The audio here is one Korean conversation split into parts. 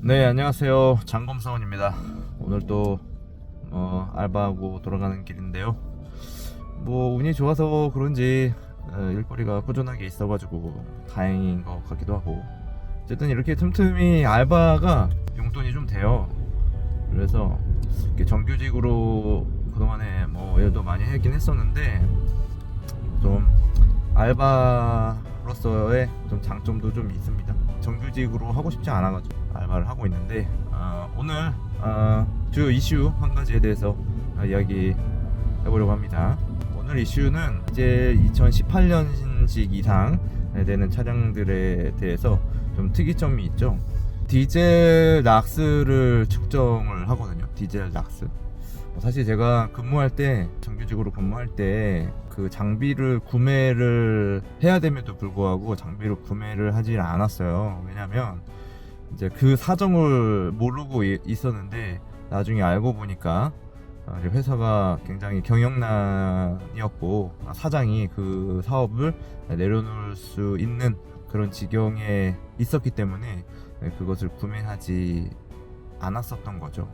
네, 안녕하세요. 장검사원입니다. 오늘 또 알바하고 돌아가는 길인데요. 뭐 운이 좋아서 그런지 일거리가 꾸준하게 있어가지고 다행인 것 같기도 하고, 어쨌든 이렇게 틈틈이 알바가 용돈이 좀 돼요. 그래서 이렇게 정규직으로 그동안에 뭐 일도 많이 하긴 했었는데, 좀 알바로서의 좀 장점도 좀 있습니다. 정규직으로 하고 싶지 않아가지고 알바를 하고 있는데, 오늘 주요 이슈 한 가지에 대해서 이야기 해보려고 합니다. 오늘 이슈는 이제 2018년식 이상 되는 차량들에 대해서 좀 특이점이 있죠. 디젤 락스를 측정을 하거든요. 디젤 락스. 사실 제가 근무할 때, 정규직으로 근무할 때 그 장비를 구매를 해야 됨에도 불구하고 장비를 구매를 하지 않았어요. 왜냐면 이제 그 사정을 모르고 있었는데, 나중에 알고 보니까 회사가 굉장히 경영난이었고, 사장이 그 사업을 내려놓을 수 있는 그런 지경에 있었기 때문에 그것을 구매하지 않았었던 거죠.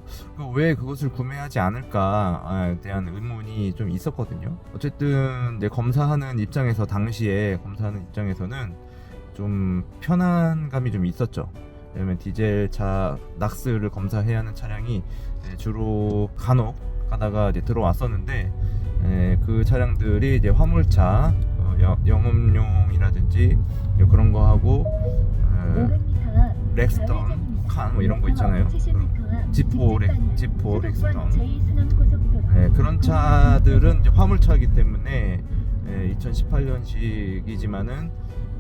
왜 그것을 구매하지 않을까에 대한 의문이 좀 있었거든요. 어쨌든 검사하는 입장에서, 당시에 검사하는 입장에서는 좀 편안감이 좀 있었죠. 왜냐면 디젤차 락스를 검사해야 하는 차량이 주로 간혹 가다가 이제 들어왔었는데, 그 차량들이 이제 화물차, 영업용이라든지 그런 거 하고, 렉스턴 칸 뭐 이런 거 있잖아요. 지포 렉스턴, 그런 차들은 이제 화물차이기 때문에 2018년식이지만은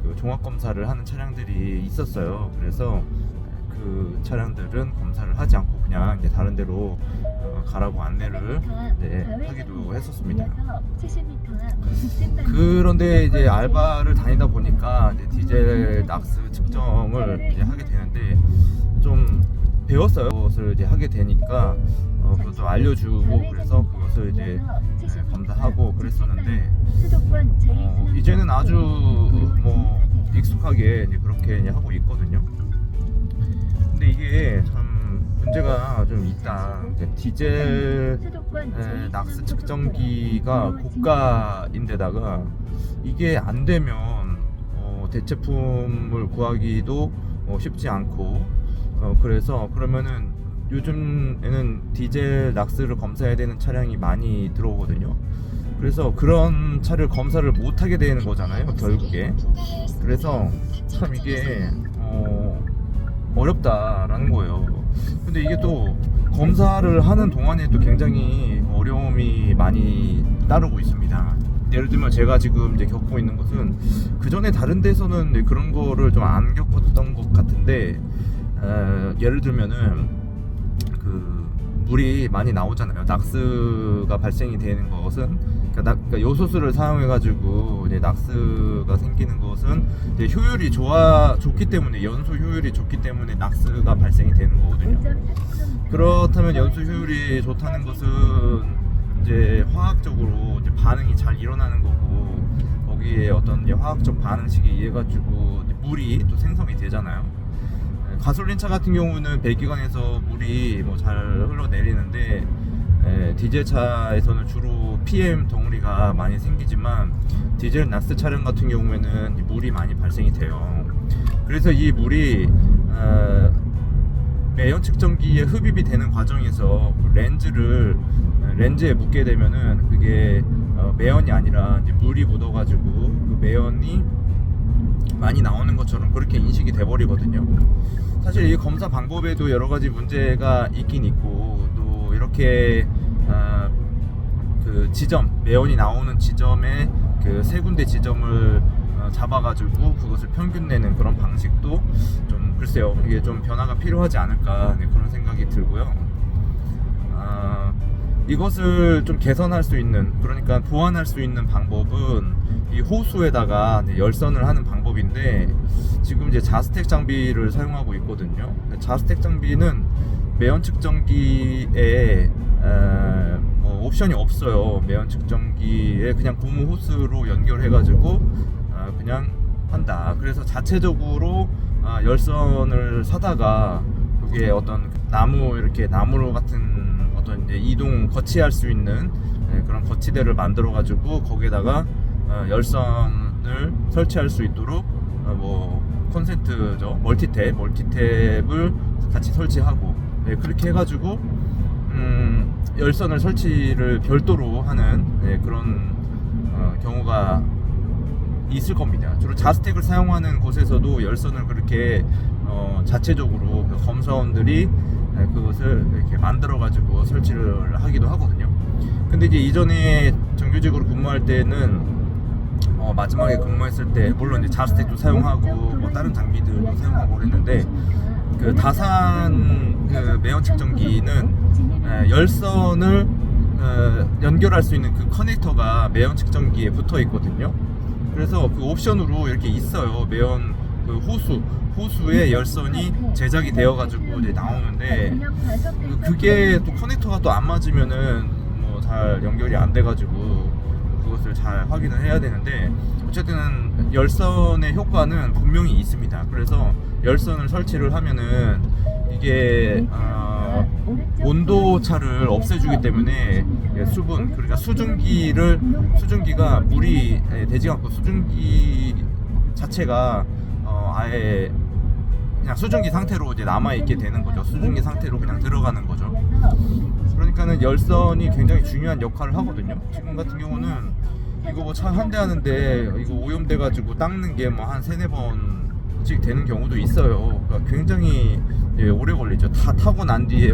그 종합 검사를 하는 차량들이 있었어요. 그래서 그 차량들은 검사를 하지 않고 그냥 이제 다른 데로 가라고 안내를 하기도 했었습니다. 그런데 이제 알바를 다니다 보니까 이제 디젤 락스 측정을 이제 하게 되는데, 좀 배웠어요. 그것을 이제 하게 되니까 그것도 알려주고, 그래서 그것을 이제 검사하고 그랬었는데, 이제는 아주 뭐 익숙하게 이제 그렇게 이제 하고 있거든요. 근데 이게 참 문제가 좀 있다. 디젤 락스 측정기가 고가인데다가 이게 안 되면 대체품을 구하기도 쉽지 않고, 그래서 그러면은 요즘에는 디젤 락스를 검사해야 되는 차량이 많이 들어오거든요. 그래서 그런 차를 검사를 못 하게 되는 거잖아요, 결국에. 그래서 참 이게 어렵다라는 거예요. 근데 이게 또 검사를 하는 동안에도 굉장히 어려움이 많이 따르고 있습니다. 예를 들면 제가 지금 이제 겪고 있는 것은, 그 전에 다른 데서는 그런 거를 좀 안 겪었던 것 같은데, 예를 들면은 그 물이 많이 나오잖아요. 낙스가 발생이 되는 것은, 그러니까 요소수를 사용해 가지고 이제 낙스가 생기는 것은 이제 효율이 좋기 때문에, 연소 효율이 좋기 때문에 낙스가 발생이 되는 거거든요. 그렇다면 연소 효율이 좋다는 것은 이제 화학적으로 이제 반응이 잘 일어나는 거고, 거기에 어떤 이제 화학적 반응식에 의해 가지고 물이 또 생성이 되잖아요. 가솔린차 같은 경우는 배기관에서 물이 뭐 잘 흘러내리는데, 디젤차에서는 주로 PM 덩어리가 많이 생기지만, 디젤 락스 차량 같은 경우에는 물이 많이 발생이 돼요. 그래서 이 물이 매연 측정기에 흡입이 되는 과정에서 렌즈에 묻게 되면은, 그게 매연이 아니라 이제 물이 묻어가지고 그 매연이 많이 나오는 것처럼 그렇게 인식이 돼버리거든요. 사실 이 검사 방법에도 여러 가지 문제가 있긴 있고, 또 이렇게 그 지점, 매연이 나오는 지점에 그 세 군데 지점을 잡아가지고 그것을 평균 내는 그런 방식도 좀, 글쎄요, 이게 좀 변화가 필요하지 않을까, 그런 생각이 들고요. 이것을 좀 개선할 수 있는, 그러니까 보완할 수 있는 방법은 이 호수에다가 열선을 하는 방법인데, 지금 이제 자스텍 장비를 사용하고 있거든요. 자스텍 장비는 매연 측정기에 뭐 옵션이 없어요. 매연 측정기에 그냥 고무 호스로 연결해가지고 그냥 한다. 그래서 자체적으로 열선을 사다가 예, 어떤 나무 이렇게 나무로 같은 어떤 이제 이동 거치할 수 있는 그런 거치대를 만들어 가지고 거기에다가 열선을 설치할 수 있도록 뭐 콘센트죠, 멀티탭을 같이 설치하고 그렇게 해가지고 열선을 설치를 별도로 하는 그런 경우가 있을 겁니다. 주로 자스텍을 사용하는 곳에서도 열선을 그렇게 자체적으로 검사원들이 그것을 이렇게 만들어 가지고 설치를 하기도 하거든요. 근데 이제 이전에 정규직으로 근무할 때는 마지막에 근무했을 때 물론 이제 자스텍도 사용하고 뭐 다른 장비들도 사용하고 그랬는데 그 다산 그 매연 측정기는 열선을 연결할 수 있는 그 커넥터가 매연 측정기에 붙어 있거든요. 그래서 그 옵션으로 이렇게 있어요. 매연 그 호수에 열선이 제작이 되어 가지고 이제 나오는데 그게 또 커넥터가 또 안 맞으면은 뭐 잘 연결이 안 돼 가지고 그것을 잘 확인을 해야 되는데 어쨌든 열선의 효과는 분명히 있습니다. 그래서 열선을 설치를 하면은 이게 온도 차를 없애주기 때문에 수분, 그러니까 수증기가 물이 되지 않고 수증기 자체가 아예 그냥 수증기 상태로 이제 남아 있게 되는 거죠. 수증기 상태로 그냥 들어가는 거죠. 그러니까는 열선이 굉장히 중요한 역할을 하거든요. 지금 같은 경우는 이거 뭐 차 한 대 하는데 이거 오염돼 가지고 닦는 게 뭐 한 3-4번씩 되는 경우도 있어요. 그러니까 굉장히 오래 걸리죠. 다 타고 난 뒤에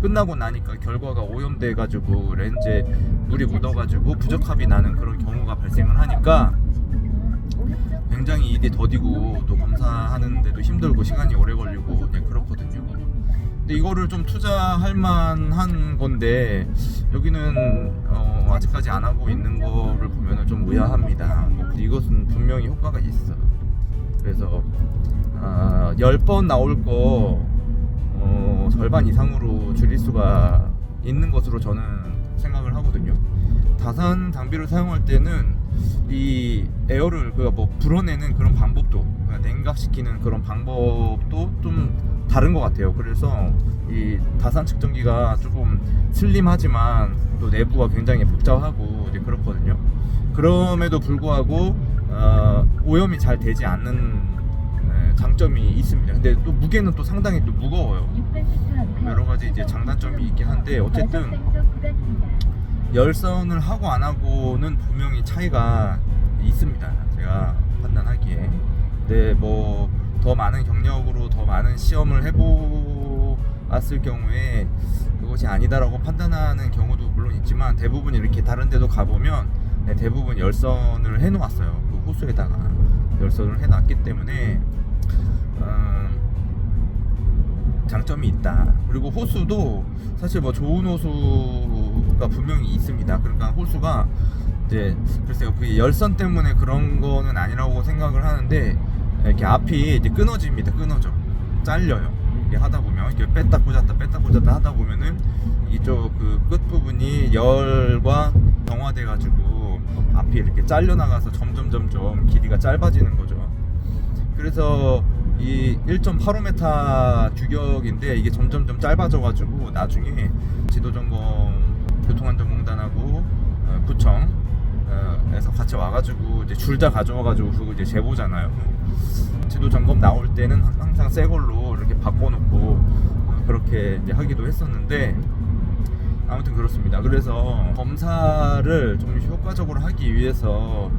끝나고 나니까 결과가 오염돼 가지고 렌즈에 물이 묻어 가지고 부적합이 나는 그런 경우가 발생을 하니까 굉장히 일이 더디고 또 검사하는데도 힘들고 시간이 오래 걸리고 그렇거든요. 근데 이거를 좀 투자할 만한 건데 여기는 아직까지 안 하고 있는 거를 보면 좀 의아합니다. 이것은 분명히 효과가 있어. 그래서 10번 나올 거 절반 이상으로 줄일 수가 있는 것으로 저는 생각을 하거든요. 다산 장비를 사용할 때는 이 에어를 뭐 불어내는 그런 방법도, 냉각시키는 그런 방법도 좀 다른 것 같아요. 그래서 이 다산 측정기가 조금 슬림하지만 또 내부가 굉장히 복잡하고 그렇거든요. 그럼에도 불구하고 오염이 잘 되지 않는 장점이 있습니다. 근데 또 무게는 또 상당히 또 무거워요. 여러 가지 이제 장단점이 있긴 한데 어쨌든 열선을 하고 안 하고는 분명히 차이가 있습니다. 제가 판단하기에. 근데 뭐 더 많은 경력으로 더 많은 시험을 해보았을 경우에 그것이 아니다라고 판단하는 경우도 물론 있지만 대부분 이렇게 다른 데도 가보면 대부분 열선을 해놓았어요. 그 호수에다가 열선을 해놨기 때문에 장점이 있다. 그리고 호수도 사실 뭐 좋은 호수가 분명히 있습니다. 그러니까 호수가 이제 글쎄요, 그 열선 때문에 그런 거는 아니라고 생각을 하는데 이렇게 앞이 이제 끊어집니다. 잘려요. 이렇게 하다 보면 이렇게 뺐다 꽂았다 하다 보면은 이쪽 그 끝 부분이 열과 정화돼 가지고 앞이 이렇게 잘려 나가서 점점 길이가 짧아지는 거죠. 그래서 이 1.85m 규격인데 이게 점점 짧아져 가지고 나중에 지도점검 교통안전공단하고 구청에서 같이 와가지고 이제 줄 다 가져와가지고 그거 이제 재보잖아요. 지도점검 나올 때는 항상 새 걸로 이렇게 바꿔놓고 그렇게 이제 하기도 했었는데 아무튼 그렇습니다. 그래서 검사를 좀 효과적으로 하기 위해서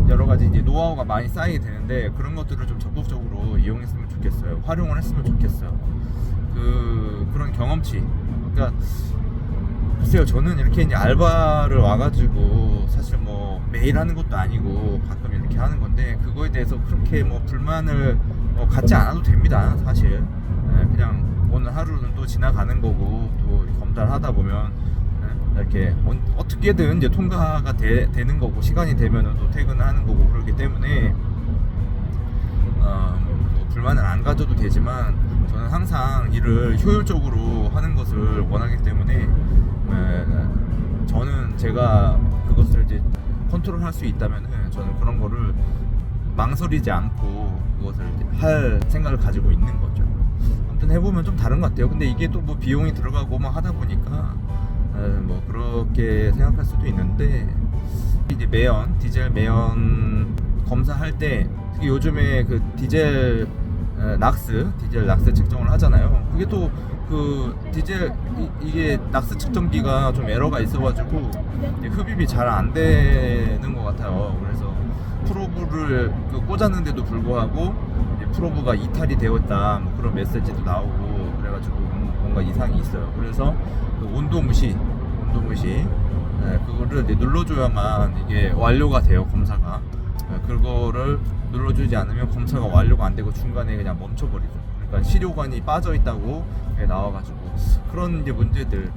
여러 가지 이제 노하우가 많이 쌓이게 되는데 그런 것들을 좀 적극적으로 이용했으면 좋겠어요. 활용을 했으면 좋겠어요. 그런 경험치. 그러니까 글쎄요, 저는 이렇게 이제 알바를 와가지고 사실 뭐 매일 하는 것도 아니고 가끔 이렇게 하는 건데 그거에 대해서 그렇게 뭐 불만을 갖지 않아도 됩니다. 사실 그냥 오늘 하루는 또 지나가는 거고 또 검사를 하다 보면 이렇게 어떻게든 이제 통과가 되는 거고 시간이 되면은 또 퇴근을 하는 거고 그렇기 때문에 뭐 불만을 안 가져도 되지만 저는 항상 일을 효율적으로 하는 것을 원하기 때문에 저는 제가 그것을 이제 컨트롤할 수 있다면은 저는 그런 거를 망설이지 않고 그것을 이제 할 생각을 가지고 있는 거죠. 어쨌든 해보면 좀 다른 것 같아요. 근데 이게 또 뭐 비용이 들어가고 막 하다 보니까 뭐 그렇게 생각할 수도 있는데, 이제 매연 디젤 매연 검사할 때 특히 요즘에 그 디젤 낙스 측정을 하잖아요. 그게 또 그 디젤 이게 낙스 측정기가 좀 에러가 있어가지고 흡입이 잘 안 되는 것 같아요. 그래서 프로브를 꽂았는데도 불구하고 이제 프로브가 이탈이 되었다 뭐 그런 메시지도 나오고 그래가지고 뭔가 이상이 있어요. 그래서 그 온도 무시 그거를 이제 눌러줘야만 이게 완료가 돼요, 검사가. 그거를 눌러주지 않으면 검사가 완료가 안 되고 중간에 그냥 멈춰버리죠. 그러니까 시료관이 빠져 있다고 나와가지고 그런 이제 문제들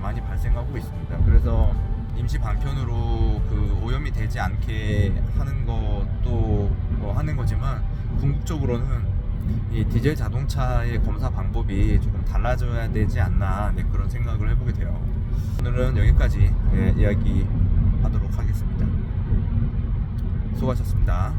많이 발생하고 있습니다. 그래서 임시 방편으로 그 오염이 되지 않게 하는 것도 뭐 하는 거지만, 궁극적으로는 이 디젤 자동차의 검사 방법이 조금 달라져야 되지 않나, 그런 생각을 해보게 돼요. 오늘은 여기까지 이야기 하도록 하겠습니다. 수고하셨습니다.